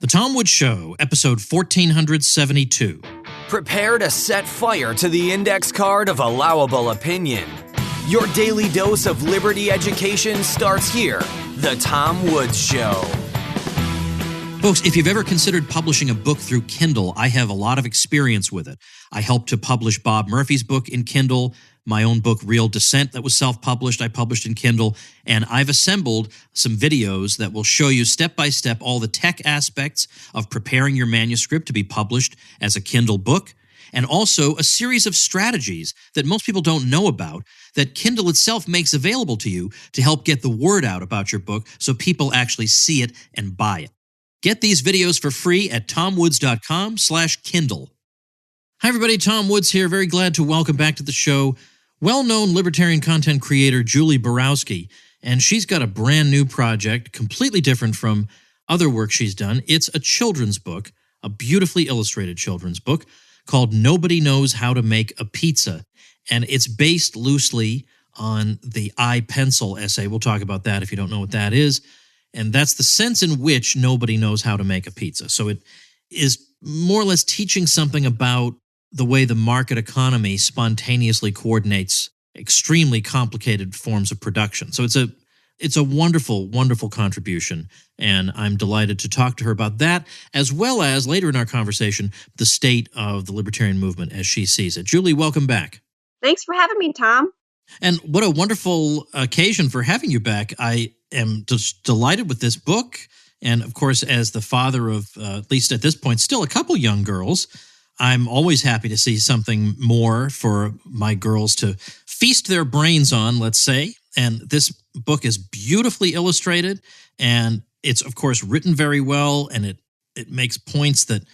The Tom Woods Show, episode 1472. Prepare to set fire to the index card of allowable opinion. Your daily dose of liberty education starts here. The Tom Woods Show. Folks, if you've ever considered publishing a book through Kindle, I have a lot of experience with it. I helped to publish Bob Murphy's book in Kindle, my own book, Real Descent, that was self-published, I published in Kindle, and I've assembled some videos that will show you step-by-step all the tech aspects of preparing your manuscript to be published as a Kindle book, and also a series of strategies that most people don't know about that Kindle itself makes available to you to help get the word out about your book so people actually see it and buy it. Get these videos for free at tomwoods.com/Kindle. Hi, everybody. Tom Woods here. Very glad to welcome back to the show well-known libertarian content creator Julie Borowski, and she's got a brand new project, completely different from other work she's done. It's a children's book, a beautifully illustrated children's book called Nobody Knows How to Make a Pizza, and it's based loosely on the I-Pencil essay. We'll talk about that if you don't know what that is, and that's the sense in which nobody knows how to make a pizza. So it is more or less teaching something about the way the market economy spontaneously coordinates extremely complicated forms of production. So it's a wonderful, wonderful contribution, and I'm delighted to talk to her about that, as well as, later in our conversation, the state of the libertarian movement as she sees it. Julie, welcome back. Thanks for having me, Tom. And what a wonderful occasion for having you back. I am just delighted with this book, and of course, as the father of, at least at this point, still a couple young girls, I'm always happy to see something more for my girls to feast their brains on, let's say. And this book is beautifully illustrated, and it's, of course, written very well, and it makes points that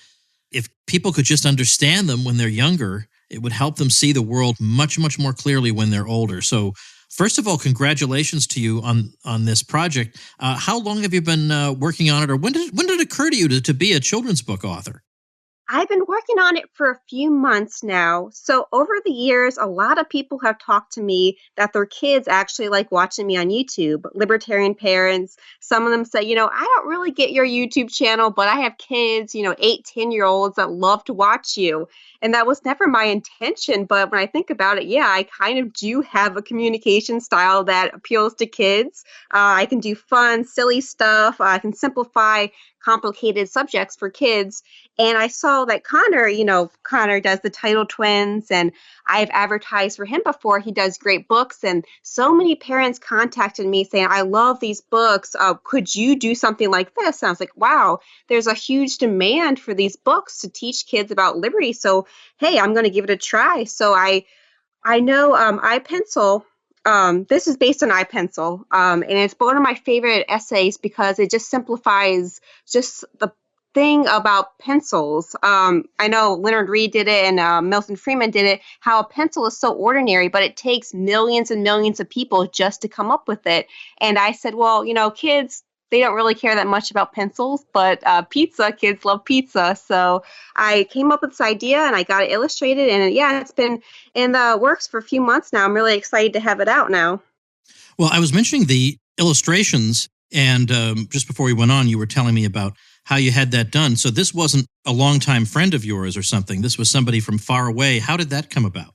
if people could just understand them when they're younger, it would help them see the world much, much more clearly when they're older. So first of all, congratulations to you on this project. How long have you been working on it, or when did it occur to you to be a children's book author? I've been working on it for a few months now. So over the years, a lot of people have talked to me that their kids actually like watching me on YouTube, libertarian parents. Some of them say, I don't really get your YouTube channel, but I have kids, 8, 10-year-olds that love to watch you. And that was never my intention. But when I think about it, yeah, I kind of do have a communication style that appeals to kids. I can do fun, silly stuff. I can simplify complicated subjects for kids. And I saw that Connor does the Title Twins, and I've advertised for him before. He does great books, and so many parents contacted me saying, I love these books. Could you do something like this? And I was like, wow, there's a huge demand for these books to teach kids about liberty. So, hey, I'm going to give it a try. So I know I-Pencil. This is based on I-Pencil, and it's one of my favorite essays because it just simplifies just the thing about pencils. I know Leonard Reed did it and Milton Friedman did it, how a pencil is so ordinary, but it takes millions and millions of people just to come up with it. And I said, well, kids, they don't really care that much about pencils, but pizza, kids love pizza. So I came up with this idea and I got it illustrated. And yeah, it's been in the works for a few months now. I'm really excited to have it out now. Well, I was mentioning the illustrations, and just before we went on, you were telling me about how you had that done. So this wasn't a longtime friend of yours or something. This was somebody from far away. How did that come about?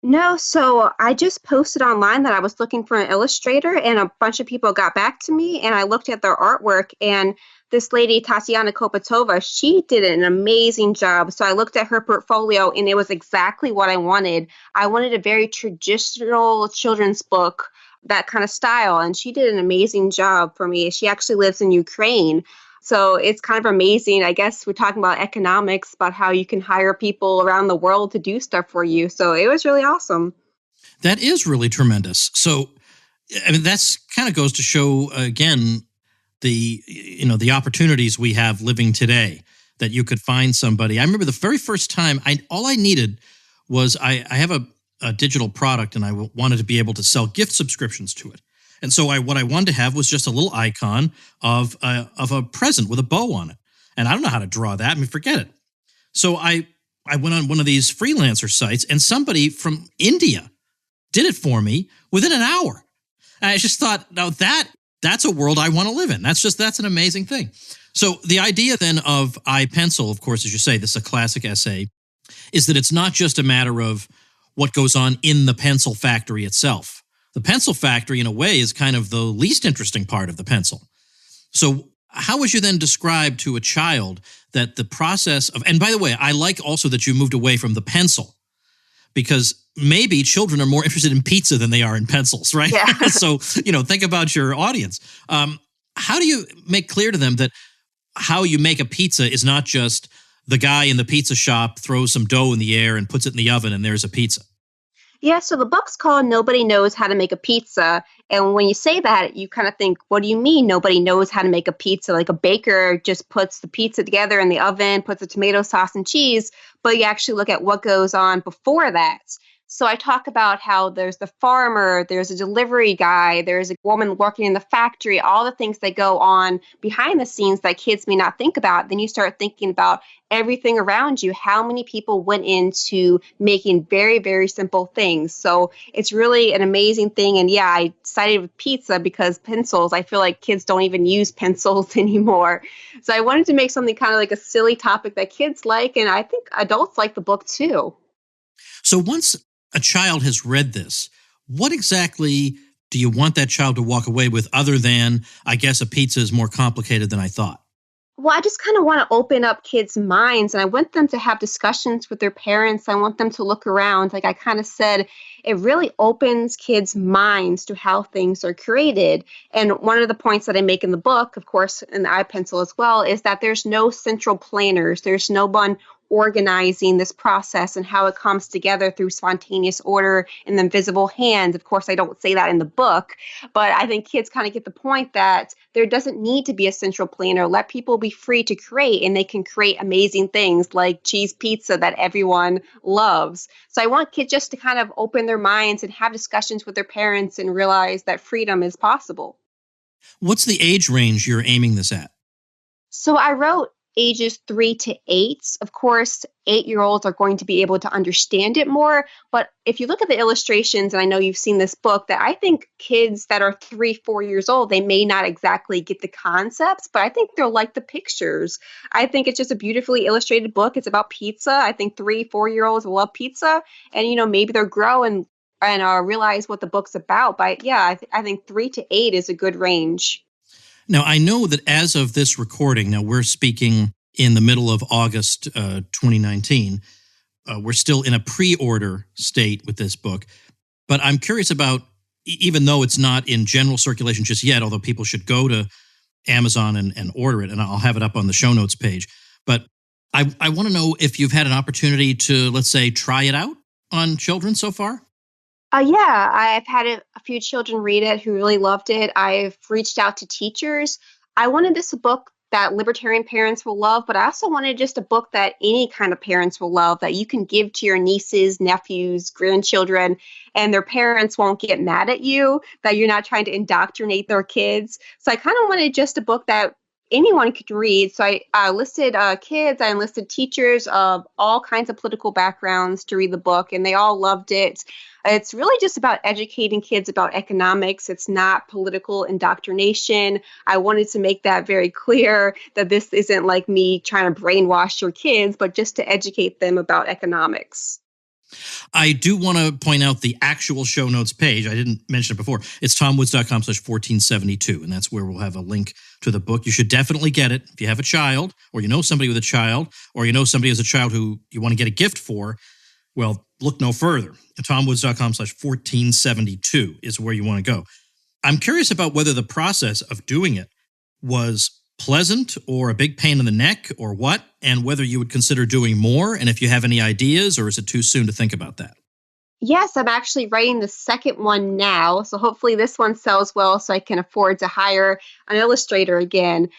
No, so I just posted online that I was looking for an illustrator, and a bunch of people got back to me, and I looked at their artwork, and this lady, Tatiana Kopatova, she did an amazing job. So I looked at her portfolio, and it was exactly what I wanted. I wanted a very traditional children's book, that kind of style, and she did an amazing job for me. She actually lives in Ukraine. So it's kind of amazing. I guess we're talking about economics, about how you can hire people around the world to do stuff for you. So it was really awesome. That is really tremendous. So, I mean, that's kind of goes to show, again, the opportunities we have living today, that you could find somebody. I remember the very first time, all I needed was I have a digital product, and I wanted to be able to sell gift subscriptions to it. And so what I wanted to have was just a little icon of a present with a bow on it. And I don't know how to draw that. I mean, forget it. So I went on one of these freelancer sites, and somebody from India did it for me within an hour. And I just thought, now that That's a world I want to live in. That's an amazing thing. So the idea then of iPencil, of course, as you say, this is a classic essay, is that it's not just a matter of what goes on in the pencil factory itself. The pencil factory, in a way, is kind of the least interesting part of the pencil. So how would you then describe to a child that the process of, and by the way, I like also that you moved away from the pencil, because maybe children are more interested in pizza than they are in pencils, right? Yeah. So, think about your audience. How do you make clear to them that how you make a pizza is not just the guy in the pizza shop throws some dough in the air and puts it in the oven and there's a pizza? Yeah, so the book's called Nobody Knows How to Make a Pizza. And when you say that, you kind of think, what do you mean nobody knows how to make a pizza? Like a baker just puts the pizza together in the oven, puts the tomato sauce and cheese, but you actually look at what goes on before that. So I talk about how there's the farmer, there's a delivery guy, there's a woman working in the factory, all the things that go on behind the scenes that kids may not think about. Then you start thinking about everything around you, how many people went into making very, very simple things. So it's really an amazing thing. And yeah, I cited with pizza because pencils, I feel like kids don't even use pencils anymore. So I wanted to make something kind of like a silly topic that kids like. And I think adults like the book too. So once a child has read this, what exactly do you want that child to walk away with other than, I guess, a pizza is more complicated than I thought? Well, I just kind of want to open up kids' minds, and I want them to have discussions with their parents. I want them to look around. Like I kind of said, it really opens kids' minds to how things are created. And one of the points that I make in the book, of course, in the iPencil as well, is that there's no central planners. There's no one organizing this process and how it comes together through spontaneous order and the invisible hand. Of course, I don't say that in the book, but I think kids kind of get the point that there doesn't need to be a central planner. Let people be free to create, and they can create amazing things like cheese pizza that everyone loves. So I want kids just to kind of open their minds and have discussions with their parents and realize that freedom is possible. What's the age range you're aiming this at? So I wrote ages 3 to 8. Of course, 8-year-olds are going to be able to understand it more. But if you look at the illustrations, and I know you've seen this book, that I think kids that are 3, 4 years old, they may not exactly get the concepts, but I think they'll like the pictures. I think it's just a beautifully illustrated book. It's about pizza. I think 3, 4-year-olds will love pizza. And, maybe they'll grow and realize what the book's about. But yeah, I think 3 to 8 is a good range. Now, I know that as of this recording, now we're speaking in the middle of August 2019, we're still in a pre-order state with this book. But I'm curious about, even though it's not in general circulation just yet, although people should go to Amazon and order it, and I'll have it up on the show notes page. But I want to know if you've had an opportunity to, let's say, try it out on children so far? Yeah, I've had a few children read it who really loved it. I've reached out to teachers. I wanted this book that libertarian parents will love, but I also wanted just a book that any kind of parents will love, that you can give to your nieces, nephews, grandchildren, and their parents won't get mad at you, that you're not trying to indoctrinate their kids. So I kind of wanted just a book that anyone could read. So I listed kids, I enlisted teachers of all kinds of political backgrounds to read the book, and they all loved it. It's really just about educating kids about economics. It's not political indoctrination. I wanted to make that very clear, that this isn't like me trying to brainwash your kids, but just to educate them about economics. I do want to point out the actual show notes page. I didn't mention it before. It's tomwoods.com/1472, and that's where we'll have a link to the book. You should definitely get it if you have a child, or you know somebody with a child, or you know somebody who has a child who you want to get a gift for. Well, look no further. tomwoods.com/1472 is where you want to go. I'm curious about whether the process of doing it was pleasant or a big pain in the neck or what, and whether you would consider doing more, and if you have any ideas, or is it too soon to think about that? Yes, I'm actually writing the second one now. So hopefully this one sells well so I can afford to hire an illustrator again.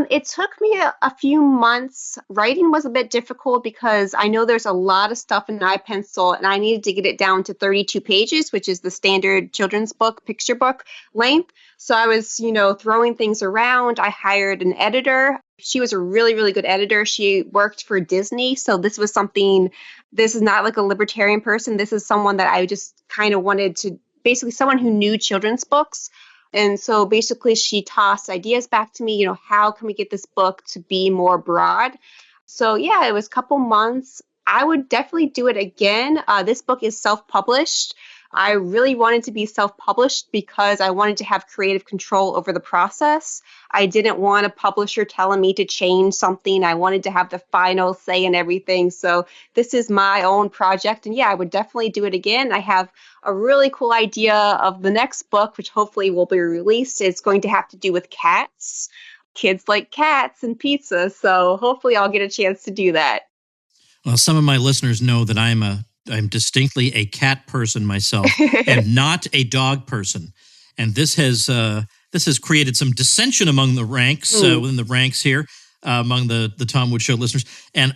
It took me a few months. Writing was a bit difficult because I know there's a lot of stuff in iPencil, and I needed to get it down to 32 pages, which is the standard children's book, picture book length. So I was, throwing things around. I hired an editor. She was a really, really good editor. She worked for Disney. So this is not like a libertarian person. This is someone that I just kind of wanted to, basically someone who knew children's books. And so basically she tossed ideas back to me, how can we get this book to be more broad? So yeah, it was a couple months. I would definitely do it again. This book is self-published. I really wanted to be self-published because I wanted to have creative control over the process. I didn't want a publisher telling me to change something. I wanted to have the final say in everything. So this is my own project. And yeah, I would definitely do it again. I have a really cool idea of the next book, which hopefully will be released. It's going to have to do with cats. Kids like cats and pizza. So hopefully I'll get a chance to do that. Well, some of my listeners know that I'm distinctly a cat person myself and not a dog person. And this has created some dissension among the ranks, within the ranks here, among the Tom Woods Show listeners. And,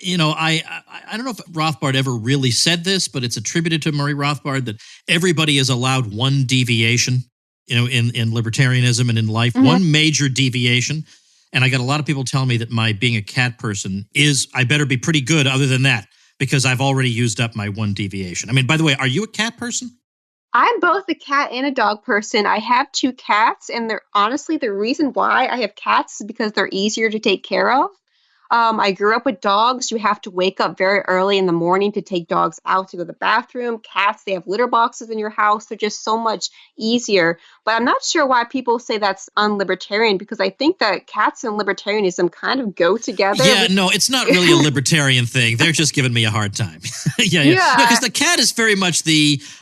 I don't know if Rothbard ever really said this, but it's attributed to Murray Rothbard that everybody is allowed one deviation, in libertarianism and in life, one major deviation. And I got a lot of people telling me that my being a cat person I better be pretty good other than that, because I've already used up my one deviation. I mean, by the way, are you a cat person? I'm both a cat and a dog person. I have 2 cats, and honestly, the reason why I have cats is because they're easier to take care of. I grew up with dogs. You have to wake up very early in the morning to take dogs out to go to the bathroom. Cats, they have litter boxes in your house. They're just so much easier. But I'm not sure why people say that's unlibertarian, because I think that cats and libertarianism kind of go together. Yeah, no, it's not really a libertarian thing. They're just giving me a hard time. Yeah. No, because the cat is very much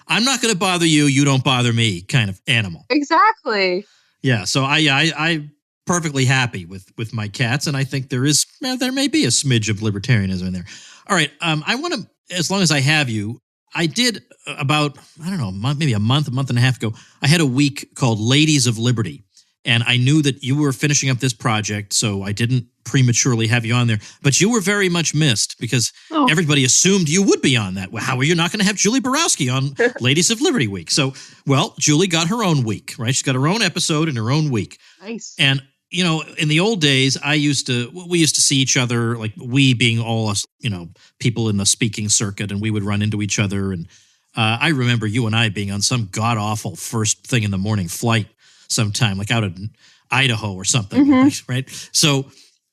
I'm not going to bother you, you don't bother me kind of animal. Exactly. Yeah, so I perfectly happy with my cats, and I think there may be a smidge of libertarianism in there. All right, I want to, as long as I have you, I did about, I don't know, maybe a month and a half ago, I had a week called Ladies of Liberty, and I knew that you were finishing up this project, so I didn't prematurely have you on there, but you were very much missed because everybody assumed you would be on that. Well, how are you not going to have Julie Borowski on Ladies of Liberty week? So, well, Julie got her own week, right? She's got her own episode in her own week. Nice. And in the old days, we used to see each other, like we being all us, people in the speaking circuit, and we would run into each other. And I remember you and I being on some god awful first thing in the morning flight sometime, like out of Idaho or something, right? So,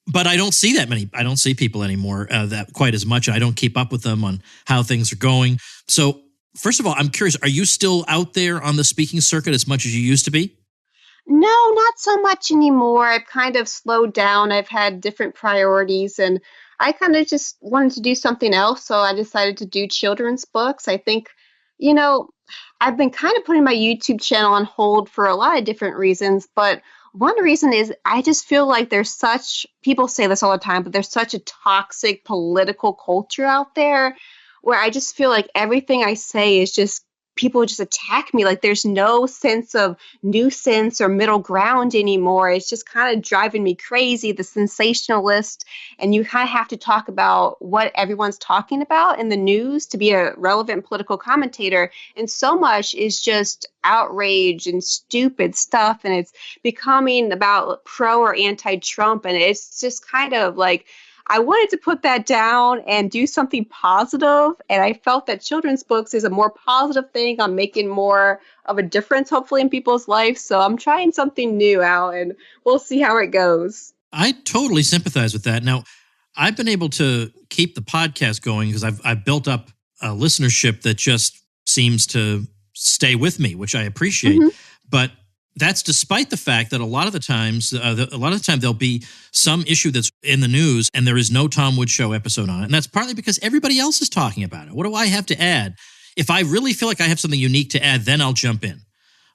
but I don't see that many. I don't see people anymore that quite as much. I don't keep up with them on how things are going. So, first of all, I'm curious: are you still out there on the speaking circuit as much as you used to be? No, not so much anymore. I've kind of slowed down. I've had different priorities, and I kind of just wanted to do something else. So I decided to do children's books. I think, I've been kind of putting my YouTube channel on hold for a lot of different reasons. But one reason is I just feel like people say this all the time, but there's such a toxic political culture out there where I just feel like everything I say is just people just attack me. Like there's no sense of nuisance or middle ground anymore. It's just kind of driving me crazy, the sensationalist. And you kind of have to talk about what everyone's talking about in the news to be a relevant political commentator. And so much is just outrage and stupid stuff. And it's becoming about pro or anti-Trump. And it's just kind of like, I wanted to put that down and do something positive, and I felt that children's books is a more positive thing. I'm making more of a difference, hopefully, in people's lives. So I'm trying something new out, and we'll see how it goes. I totally sympathize with that. Now, I've been able to keep the podcast going because I've built up a listenership that just seems to stay with me, which I appreciate. But that's despite the fact that a lot of the time there'll be some issue that's in the news and there is no Tom Woods Show episode on it. And that's partly because everybody else is talking about it. What do I have to add? If I really feel like I have something unique to add, then I'll jump in.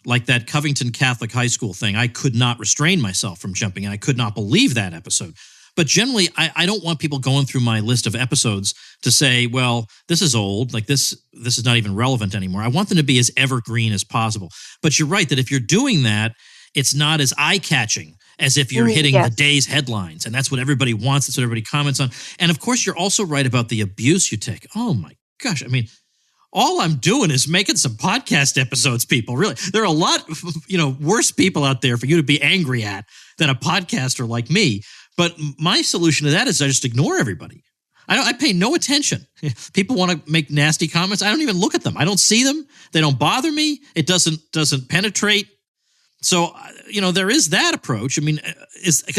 Like that Covington Catholic High School thing, I could not restrain myself from jumping in. I could not believe that episode. But generally, I don't want people going through my list of episodes to say, well, this is old, like this is not even relevant anymore. I want them to be as evergreen as possible. But you're right that if you're doing that, it's not as eye-catching as if you're hitting the day's headlines. And that's what everybody wants. That's what everybody comments on. And of course, you're also right about the abuse you take. Oh my gosh. I mean, all I'm doing is making some podcast episodes, people. Really, there are a lot, worse people out there for you to be angry at than a podcaster like me. But my solution to that is I just ignore everybody. I pay no attention. People want to make nasty comments. I don't even look at them. I don't see them. They don't bother me. It doesn't penetrate. So, there is that approach. I mean,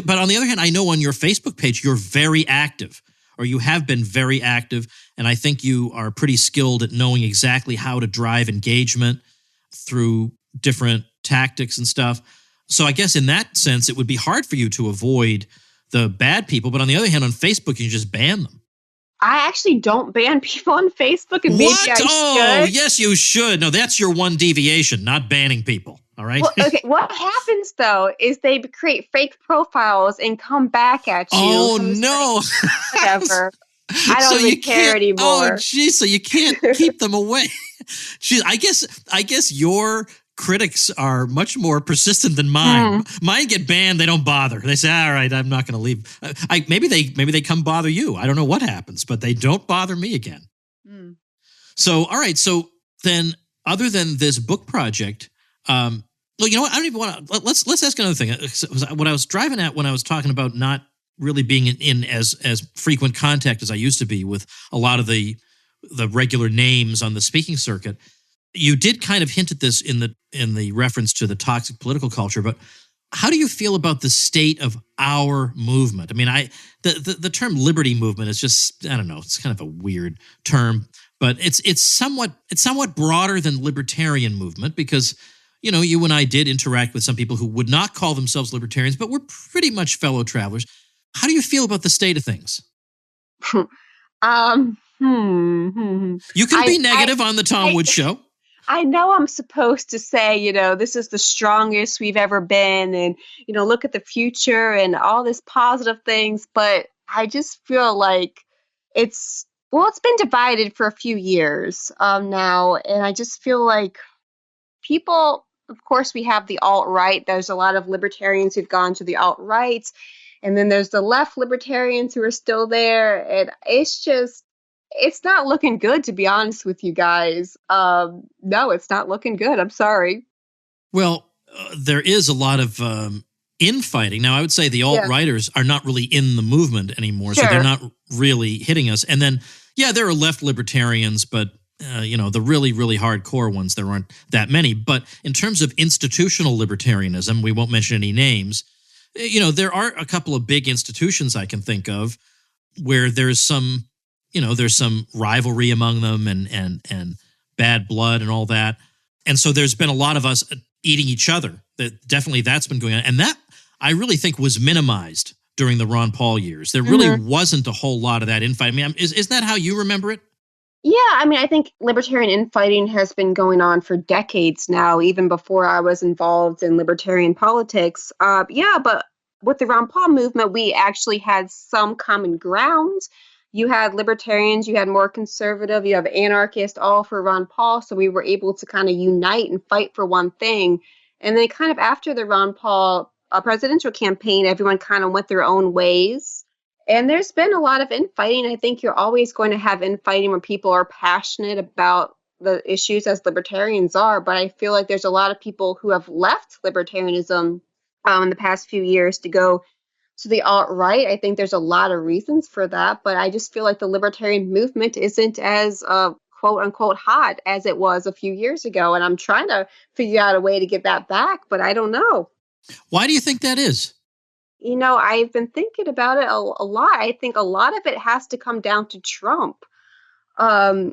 but on the other hand, I know on your Facebook page, you're very active, or you have been very active. And I think you are pretty skilled at knowing exactly how to drive engagement through different tactics and stuff. So I guess in that sense, it would be hard for you to avoid the bad people. But on the other hand, on Facebook, you just ban them. I actually don't ban people on Facebook, and maybe I should. Oh, yes, you should. No, that's your one deviation, not banning people. All right. Well, okay. What happens though is they create fake profiles and come back at you. Oh no! Whatever. I don't even care anymore. Oh, geez, so you can't keep them away. Geez, I guess your critics are much more persistent than mine. Mine get banned; they don't bother. They say, "All right, I'm not going to leave." Maybe they come bother you. I don't know what happens, but they don't bother me again. So, all right. So then, other than this book project. Well, you know what? I don't even want to. Let's ask another thing. What I was driving at when I was talking about not really being in as frequent contact as I used to be with a lot of the regular names on the speaking circuit. You did kind of hint at this in the reference to the toxic political culture, but how do you feel about the state of our movement? I mean, the term liberty movement is just, I don't know, it's kind of a weird term, but it's somewhat broader than libertarian movement because. You and I did interact with some people who would not call themselves libertarians, but were pretty much fellow travelers. How do you feel about the state of things? You can be negative on the Tom Woods Show. I know I'm supposed to say, this is the strongest we've ever been and, look at the future and all this positive things. But I just feel like it's been divided for a few years now. And I just feel like people, of course, we have the alt-right. There's a lot of libertarians who've gone to the alt-right. And then there's the left libertarians who are still there. And it's not looking good, to be honest with you guys. No, it's not looking good. I'm sorry. Well, there is a lot of infighting. Now, I would say the alt-righters are not really in the movement anymore. Sure. So they're not really hitting us. And then, there are left libertarians, but the really, really hardcore ones, there aren't that many. But in terms of institutional libertarianism, we won't mention any names. There are a couple of big institutions I can think of where there's some rivalry among them and bad blood and all that. And so there's been a lot of us eating each other. That's been going on. And that I really think was minimized during the Ron Paul years. There really wasn't a whole lot of that infighting. I mean, isn't that how you remember it? Yeah, I mean, I think libertarian infighting has been going on for decades now, even before I was involved in libertarian politics. But with the Ron Paul movement, we actually had some common ground. You had libertarians, you had more conservative, you have anarchists, all for Ron Paul. So we were able to kind of unite and fight for one thing. And then kind of after the Ron Paul presidential campaign, everyone kind of went their own ways. And there's been a lot of infighting. I think you're always going to have infighting when people are passionate about the issues as libertarians are. But I feel like there's a lot of people who have left libertarianism in the past few years to go to the alt-right. I think there's a lot of reasons for that. But I just feel like the libertarian movement isn't as quote unquote hot as it was a few years ago. And I'm trying to figure out a way to get that back, but I don't know. Why do you think that is? I've been thinking about it a lot. I think a lot of it has to come down to Trump,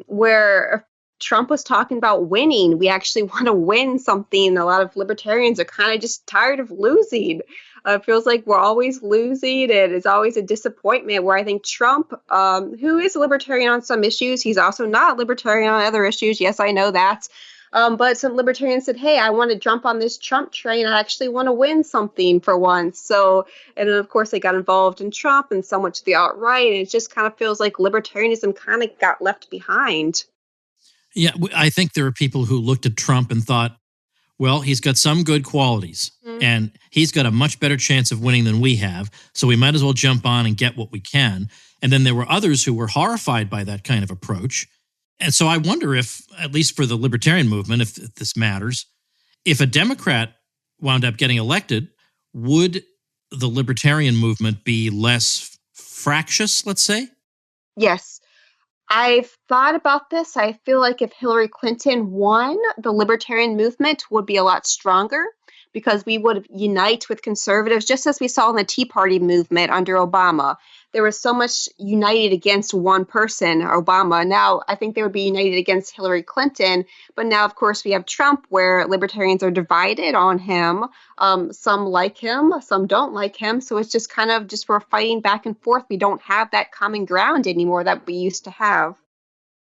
where Trump was talking about winning. We actually want to win something. A lot of libertarians are kind of just tired of losing. It feels like we're always losing, and it's always a disappointment, where I think Trump, who is a libertarian on some issues, he's also not a libertarian on other issues. Yes, I know that. But some libertarians said, hey, I want to jump on this Trump train. I actually want to win something for once. So, and then, of course, they got involved in Trump and somewhat to the alt-right. And it just kind of feels like libertarianism kind of got left behind. Yeah, I think there are people who looked at Trump and thought, well, he's got some good qualities and he's got a much better chance of winning than we have. So we might as well jump on and get what we can. And then there were others who were horrified by that kind of approach. And so I wonder if, at least for the libertarian movement, if this matters, if a Democrat wound up getting elected, would the libertarian movement be less fractious, let's say? Yes. I've thought about this. I feel like if Hillary Clinton won, the libertarian movement would be a lot stronger. because we would unite with conservatives, just as we saw in the Tea Party movement under Obama. There was so much united against one person, Obama. Now, I think they would be united against Hillary Clinton. But now, of course, we have Trump, where libertarians are divided on him. Some like him, some don't like him. So it's just kind of just we're fighting back and forth. We don't have that common ground anymore that we used to have.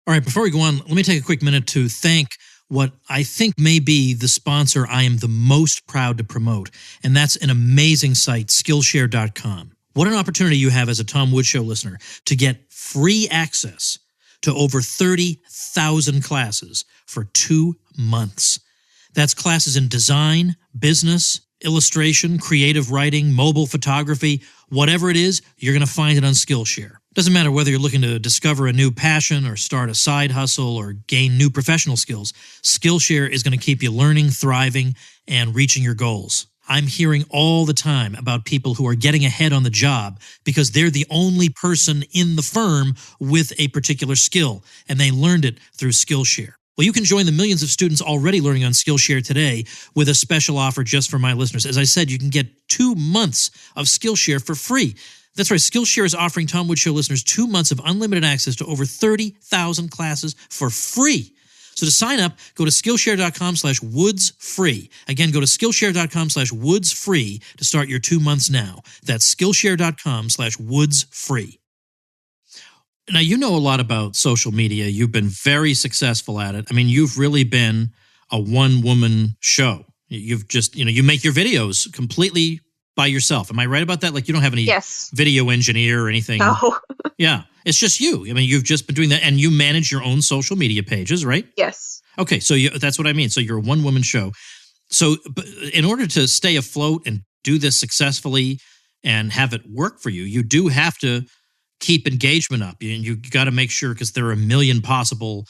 All right, before we go on, let me take a quick minute to thank what I think may be the sponsor I am the most proud to promote, and that's an amazing site, Skillshare.com. What an opportunity you have as a Tom Woods Show listener to get free access to over 30,000 classes for 2 months. That's classes in design, business, illustration, creative writing, mobile photography, whatever it is, you're going to find it on Skillshare. Doesn't matter whether you're looking to discover a new passion or start a side hustle or gain new professional skills, Skillshare is going to keep you learning, thriving, and reaching your goals. I'm hearing all the time about people who are getting ahead on the job because they're the only person in the firm with a particular skill, and they learned it through Skillshare. Well, you can join the millions of students already learning on Skillshare today with a special offer just for my listeners. As I said, you can get 2 months of Skillshare for free. That's right, Skillshare is offering Tom Woods Show listeners 2 months of unlimited access to over 30,000 classes for free. So to sign up, go to Skillshare.com/woodsfree. Again, go to Skillshare.com/woodsfree to start your 2 months now. That's Skillshare.com/woodsfree. Now, you know a lot about social media. You've been very successful at it. I mean, you've really been a one-woman show. You've just, you make your videos completely by yourself. Am I right about that? Like, you don't have any video engineer or anything? No. Yeah. It's just you. I mean, you've just been doing that, and you manage your own social media pages, right? Yes. Okay, so that's what I mean. So you're a one-woman show. So in order to stay afloat and do this successfully and have it work for you, you do have to keep engagement up. And you got to make sure, because there are a million possible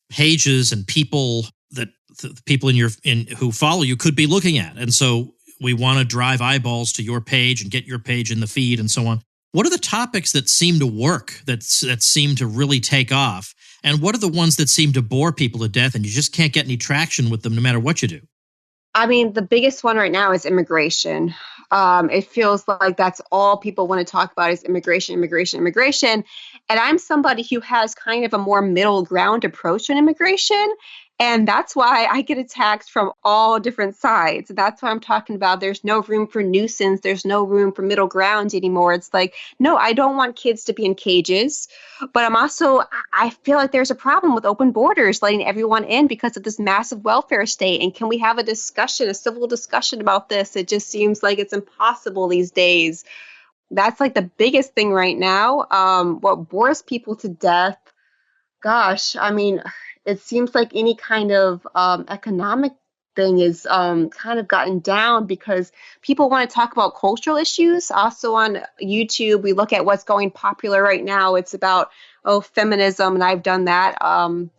pages and people that the people who follow you could be looking at. And so we want to drive eyeballs to your page and get your page in the feed and so on. What are the topics that seem to work, that seem to really take off? And what are the ones that seem to bore people to death and you just can't get any traction with them no matter what you do? I mean, the biggest one right now is immigration. It feels like that's all people want to talk about is immigration. And I'm somebody who has kind of a more middle ground approach on immigration. And that's why I get attacked from all different sides. That's why I'm talking about there's no room for nuisance. There's no room for middle ground anymore. It's like, no, I don't want kids to be in cages. But I feel like there's a problem with open borders, letting everyone in because of this massive welfare state. And can we have a civil discussion about this? It just seems like it's impossible these days. That's like the biggest thing right now. What bores people to death, gosh, I mean, it seems like any kind of economic thing is kind of gotten down because people want to talk about cultural issues. Also on YouTube, we look at what's going popular right now. It's about, feminism, and I've done that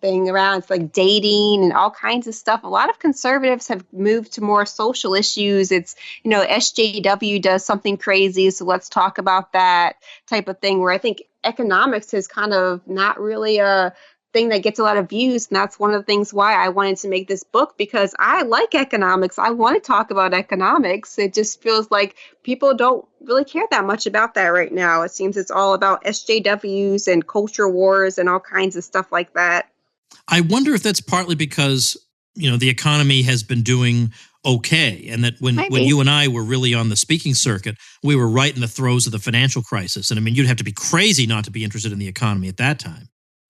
thing around. It's like dating and all kinds of stuff. A lot of conservatives have moved to more social issues. It's, SJW does something crazy, so let's talk about that type of thing, where I think economics is kind of not really a thing that gets a lot of views. And that's one of the things why I wanted to make this book, because I like economics. I want to talk about economics. It just feels like people don't really care that much about that right now. It seems it's all about SJWs and culture wars and all kinds of stuff like that. I wonder if that's partly because, the economy has been doing okay, and that when you and I were really on the speaking circuit, we were right in the throes of the financial crisis. And I mean, you'd have to be crazy not to be interested in the economy at that time.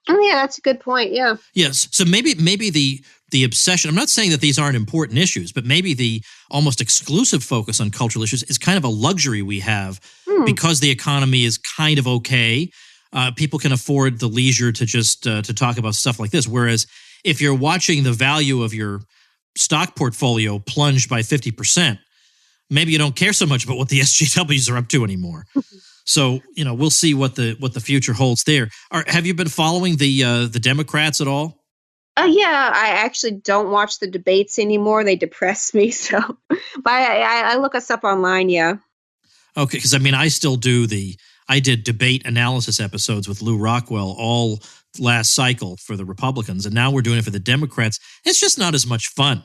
Oh, yeah, that's a good point. Yeah. Yes. So maybe the obsession, I'm not saying that these aren't important issues, but maybe the almost exclusive focus on cultural issues is kind of a luxury we have because the economy is kind of okay. People can afford the leisure to just to talk about stuff like this. Whereas if you're watching the value of your stock portfolio plunge by 50%, maybe you don't care so much about what the SJWs are up to anymore. So, we'll see what the future holds there. Have you been following the Democrats at all? Yeah, I actually don't watch the debates anymore. They depress me. So, but I look us up online. Yeah. Okay, because I still do I did debate analysis episodes with Lou Rockwell all last cycle for the Republicans, and now we're doing it for the Democrats. It's just not as much fun.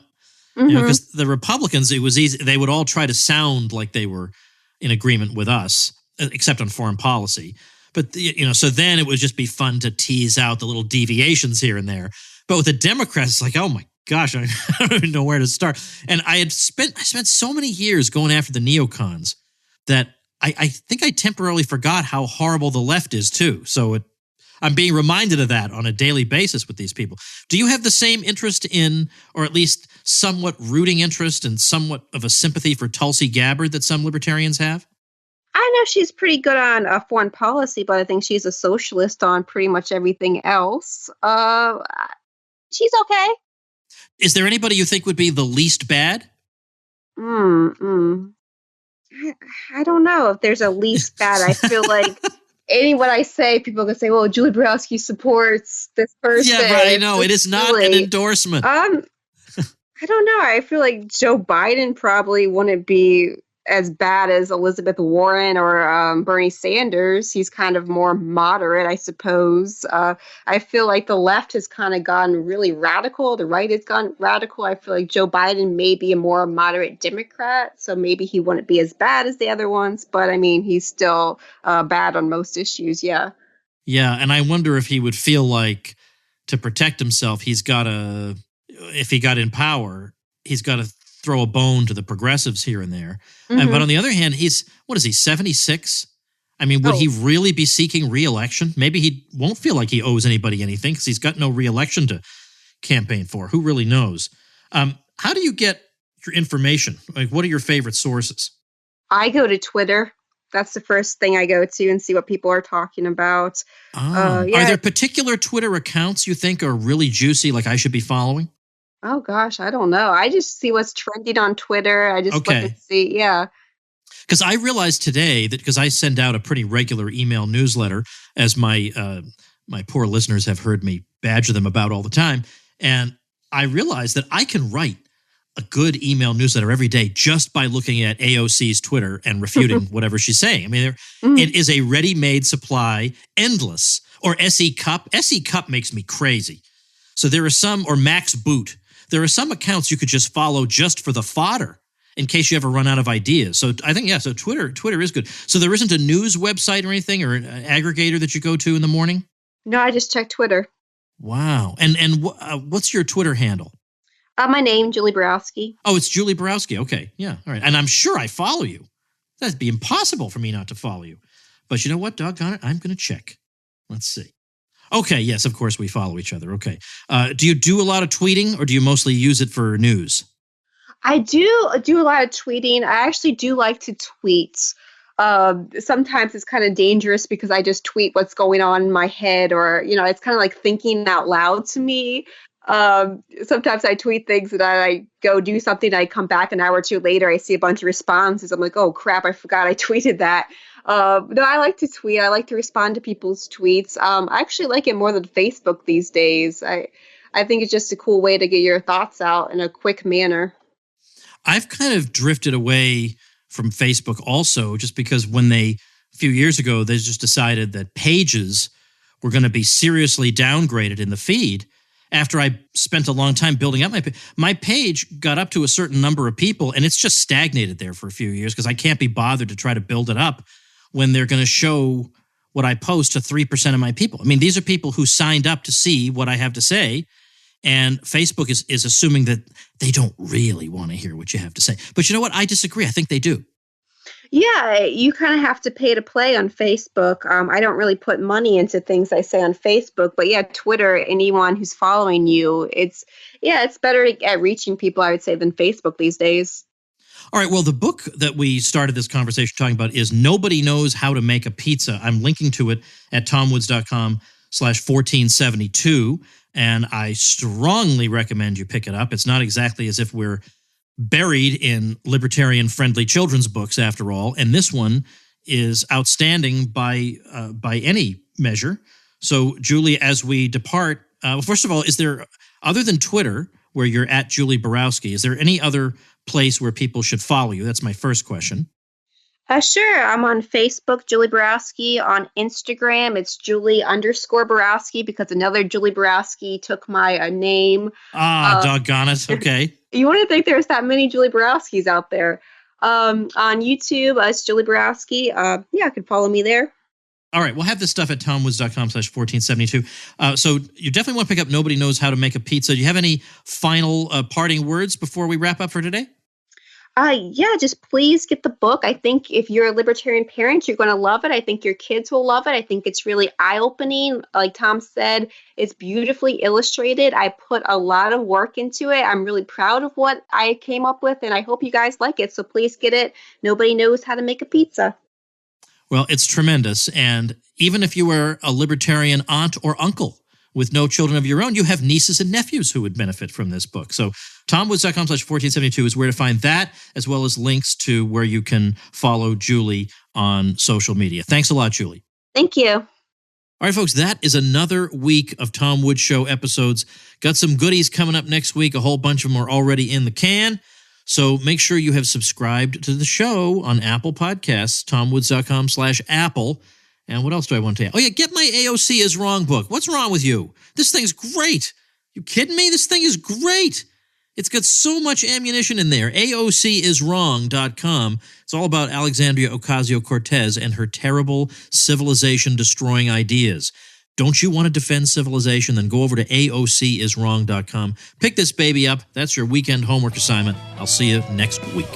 Mm-hmm. Because the Republicans, it was easy. They would all try to sound like they were in agreement with us, except on foreign policy. But, so then it would just be fun to tease out the little deviations here and there. But with the Democrats, it's like, oh my gosh, I don't even know where to start. And I spent so many years going after the neocons that I think I temporarily forgot how horrible the left is too. So I'm being reminded of that on a daily basis with these people. Do you have the same interest in, or at least somewhat rooting interest and somewhat of a sympathy for Tulsi Gabbard that some libertarians have? I know she's pretty good on foreign policy, but I think she's a socialist on pretty much everything else. She's okay. Is there anybody you think would be the least bad? I don't know if there's a least bad. I feel like anyone I say, people can say, well, Julie Borowski supports this person. Yeah, right. No, it is not an endorsement. I don't know. I feel like Joe Biden probably wouldn't be as bad as Elizabeth Warren or Bernie Sanders. He's kind of more moderate, I suppose. I feel like the left has kind of gone really radical. The right has gone radical. I feel like Joe Biden may be a more moderate Democrat, so maybe he wouldn't be as bad as the other ones. But I mean, he's still bad on most issues. Yeah. Yeah, and I wonder if he would feel like to protect himself, if he got in power, he's got to throw a bone to the progressives here and there. Mm-hmm. But on the other hand, he's 76? I mean, would he really be seeking re-election? Maybe he won't feel like he owes anybody anything because he's got no re-election to campaign for. Who really knows? How do you get your information? Like, what are your favorite sources? I go to Twitter. That's the first thing I go to and see what people are talking about. Are there particular Twitter accounts you think are really juicy, like I should be following? Oh, gosh, I don't know. I just see what's trending on Twitter. I just look and see. Yeah. Because I realized today that because I send out a pretty regular email newsletter, as my poor listeners have heard me badger them about all the time, and I realized that I can write a good email newsletter every day just by looking at AOC's Twitter and refuting whatever she's saying. I mean, it is a ready-made supply, endless. Or SE Cup. SE Cup makes me crazy. So there are some, or Max Boot. There are some accounts you could just follow just for the fodder in case you ever run out of ideas. So I think, so Twitter is good. So there isn't a news website or anything or an aggregator that you go to in the morning? No, I just check Twitter. Wow. And what's your Twitter handle? My name, Julie Borowski. Oh, it's Julie Borowski. Okay. Yeah. All right. And I'm sure I follow you. That'd be impossible for me not to follow you. But you know what? Doggone it. I'm going to check. Let's see. Okay, yes, of course we follow each other. Okay. Do you do a lot of tweeting or do you mostly use it for news? I do a lot of tweeting. I actually do like to tweet. Sometimes it's kind of dangerous because I just tweet what's going on in my head or, it's kind of like thinking out loud to me. Sometimes I tweet things and I go do something. I come back an hour or two later. I see a bunch of responses. I'm like, oh, crap, I forgot I tweeted that. No, I like to tweet. I like to respond to people's tweets. I actually like it more than Facebook these days. I think it's just a cool way to get your thoughts out in a quick manner. I've kind of drifted away from Facebook also just because a few years ago, they just decided that pages were going to be seriously downgraded in the feed. After I spent a long time building up my page got up to a certain number of people and it's just stagnated there for a few years because I can't be bothered to try to build it up when they're going to show what I post to 3% of my people. I mean, these are people who signed up to see what I have to say, and Facebook is assuming that they don't really want to hear what you have to say. But you know what? I disagree. I think they do. Yeah, you kind of have to pay to play on Facebook. I don't really put money into things I say on Facebook, but yeah, Twitter, anyone who's following you, it's better at reaching people, I would say, than Facebook these days. All right, well, the book that we started this conversation talking about is Nobody Knows How to Make a Pizza. I'm linking to it at tomwoods.com/1472, and I strongly recommend you pick it up. It's not exactly as if we're buried in libertarian-friendly children's books, after all, and this one is outstanding by any measure. So, Julie, as we depart, first of all, is there, other than Twitter, where you're at Julie Borowski, is there any other place where people should follow you? That's my first question. Sure. I'm on Facebook, Julie Borowski. On Instagram, it's Julie_Borowski because another Julie Borowski took my name. Doggone it. Okay. You wouldn't think there's that many Julie Borowskis out there. On YouTube, it's Julie Borowski. Yeah, you can follow me there. All right, we'll have this stuff at tomwoods.com/1472. So you definitely want to pick up Nobody Knows How to Make a Pizza. Do you have any final parting words before we wrap up for today? Yeah, just please get the book. I think if you're a libertarian parent, you're going to love it. I think your kids will love it. I think it's really eye-opening. Like Tom said, it's beautifully illustrated. I put a lot of work into it. I'm really proud of what I came up with, and I hope you guys like it. So please get it. Nobody Knows How to Make a Pizza. Well, it's tremendous. And even if you were a libertarian aunt or uncle with no children of your own, you have nieces and nephews who would benefit from this book. So tomwoods.com/1472 is where to find that, as well as links to where you can follow Julie on social media. Thanks a lot, Julie. Thank you. All right, folks, that is another week of Tom Woods Show episodes. Got some goodies coming up next week. A whole bunch of them are already in the can. So make sure you have subscribed to the show on Apple Podcasts, tomwoods.com/Apple. And what else do I want to add? Oh, yeah, get my AOC is Wrong book. What's wrong with you? This thing's great. You kidding me? This thing is great. It's got so much ammunition in there. AOCiswrong.com. It's all about Alexandria Ocasio-Cortez and her terrible civilization-destroying ideas. Don't you want to defend civilization? Then go over to AOCiswrong.com. Pick this baby up. That's your weekend homework assignment. I'll see you next week.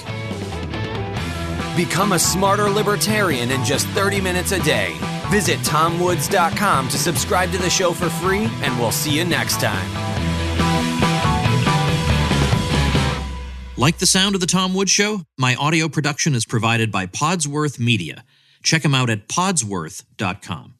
Become a smarter libertarian in just 30 minutes a day. Visit tomwoods.com to subscribe to the show for free, and we'll see you next time. Like the sound of The Tom Woods Show? My audio production is provided by Podsworth Media. Check them out at podsworth.com.